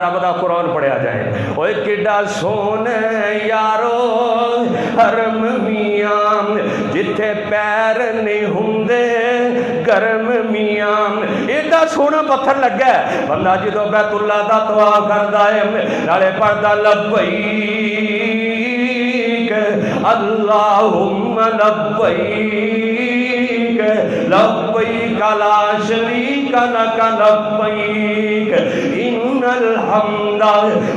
رب دا قرآن پڑھیا جائے. اوے کڈا سونے یارو حرم میاں جتھے پیر نہیں ہوندے گرم میاں. ایڈا سونا پتھر لگا ہے بندہ جدو بیت اللہ دا طواف کردا ہے نالے پڑھدا لبیک اللہم لبیک لبیک لا شریک لک لبیک ان الحمد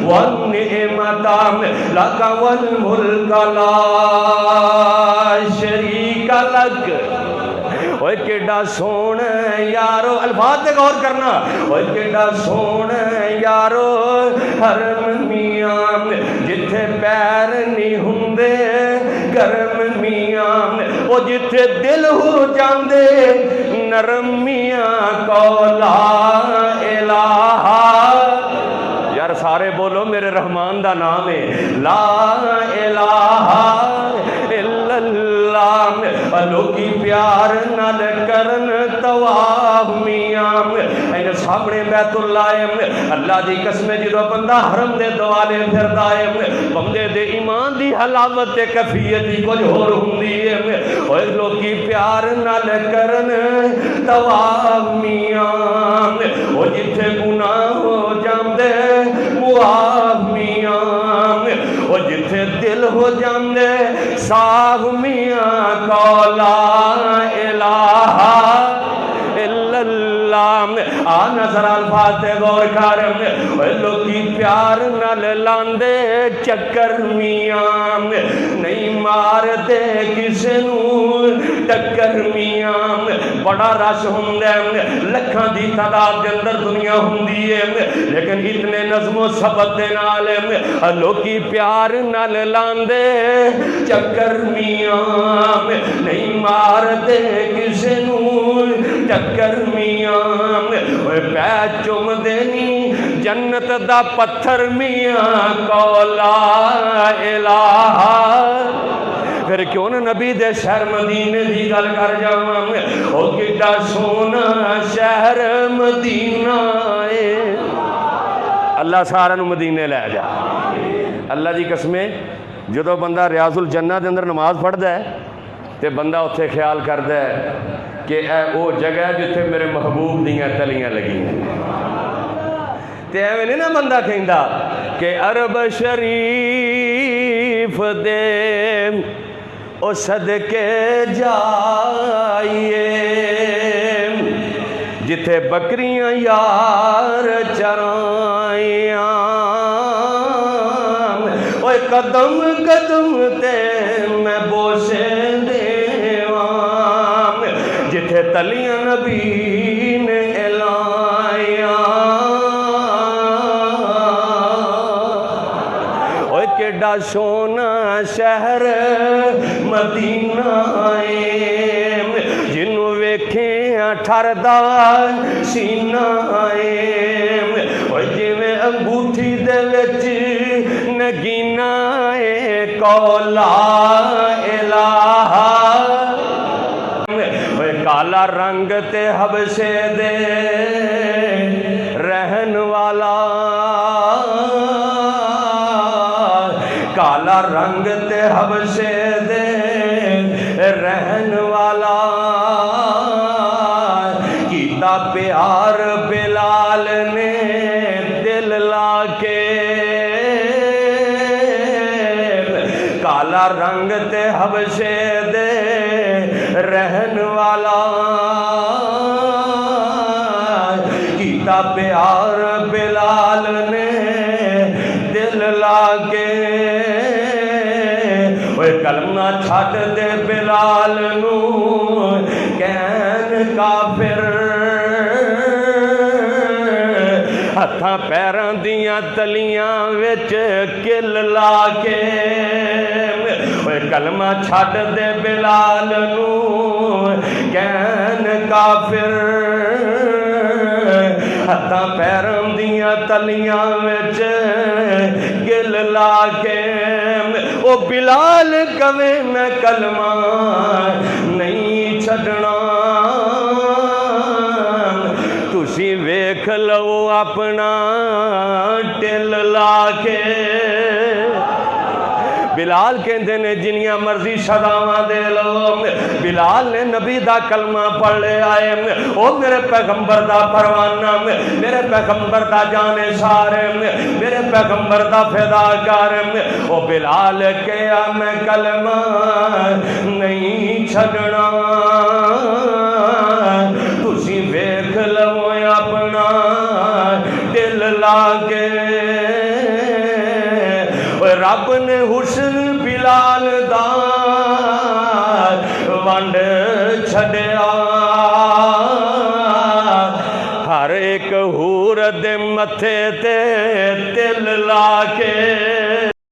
والنعمت لک والملک لا شریک لک. اوے کیڈا سونا یارو الفاظ تے غور کرنا. اوے کیڈا سونا یارو حرم میاں جتھے پیر نہیں ہوندے گرم میاں او جتھے دل ہو جاندے نرم میاں کو لا الہ. یار سارے بولو میرے رحمان دا نام ہے لا الہ الا اللہ. لوکی پیار نال کرن طواف میاں این سامنے بیت اللہ ہے. اللہ دی قسم جدو بندہ حرم دے دوالے پھردا ہے بندے دے ایمان دی حلاوت تے کیفیت دی کچھ ہور ہوندی ہے. اوے لوکی پیار نال کرن طواف میاں او جتھے گناہ ہو جاندے معاف میاں او جتھے دل ہو جاندے صاف میاں کو لا الہ الا اللہ. آ نظر الفاظ تے غور کر. لوکی پیار نال لاندے چکر میاں نہیں مار دے کسے نوں ٹکر میاں. بڑا رش ہوندا ہے لکھاں دی تعداد دے اندر دنیا ہوندی ہے لیکن اتنے نظم و ثبت دے نال لوکی پیار نال لاندے چکر میاں نہیں مار دے کسے نوں ٹکر میاں. اوے پے چوم دینی جنت دا پتھر میاں کو لا الہ. پھر کیوں نہ نبی دے شہر مدینے دی گل کر جاواں. او کڈا سونا شہر مدینہ ہے. اللہ سارا نو مدینے لے جا. اللہ دی قسمیں جدو بندہ ریاض الجنہ دے اندر نماز پڑھدا ہے تے بندہ اتھے خیال کردا ہے کہ اے او جگہ جتھے میرے محبوب دیاں تلیاں لگی ہیں. تے ایویں نہیں نا بندہ کہندا کہ عرب شریف دے او صدقے جائیے جتھے بکریاں یار چرائیاں. اوے قدم قدم تے میں بوسے دیواں جتھے تلیاں نبی نے الائیاں. اوے کیڈا سونا شہر مدینہ ہے جنوں ویکھیں ٹھردا سینہ ہے. اوے جویں انگوٹھی دے وچ نگینہ ہے کو لا الہ. اوے کالا رنگ تے حبشے دے رہن والا کالا رنگ تے حبشے دے رہن والا کیتا پیار بلال نے دل لا کے. کالا رنگ تے حبشے دے رہن والا کیتا پیار بلال نے دل لا کے. اوے کلمہ چھٹ دے بلال نو کہن کافر ہتھاں پیراں دیاں تلیاں وچ کل لا کے. اوے کلمہ چھٹ دے بلال نو کہن کافر ہتھاں پیراں دیاں تلیاں وچ گل لا کے. او بلال کہے میں کلمہ نہیں چھڈنا تسی ویکھ لو اپنا بلال کہندے نے جنیاں مرضی سزاواں دے لو، بلال نے نبی دا کلمہ پڑھ لے آئے، او میرے پیغمبر دا پروانہ، میرے پیغمبر دا جانثار، میرے پیغمبر دا فداکار، او بلال کہیا میں کلمہ نہیں چھڈنا، تسی ویکھ لو اپنا دل لا کے، رب نے حسن بلال دا ونڈ چھڈیا، ہر ایک حور دے متھے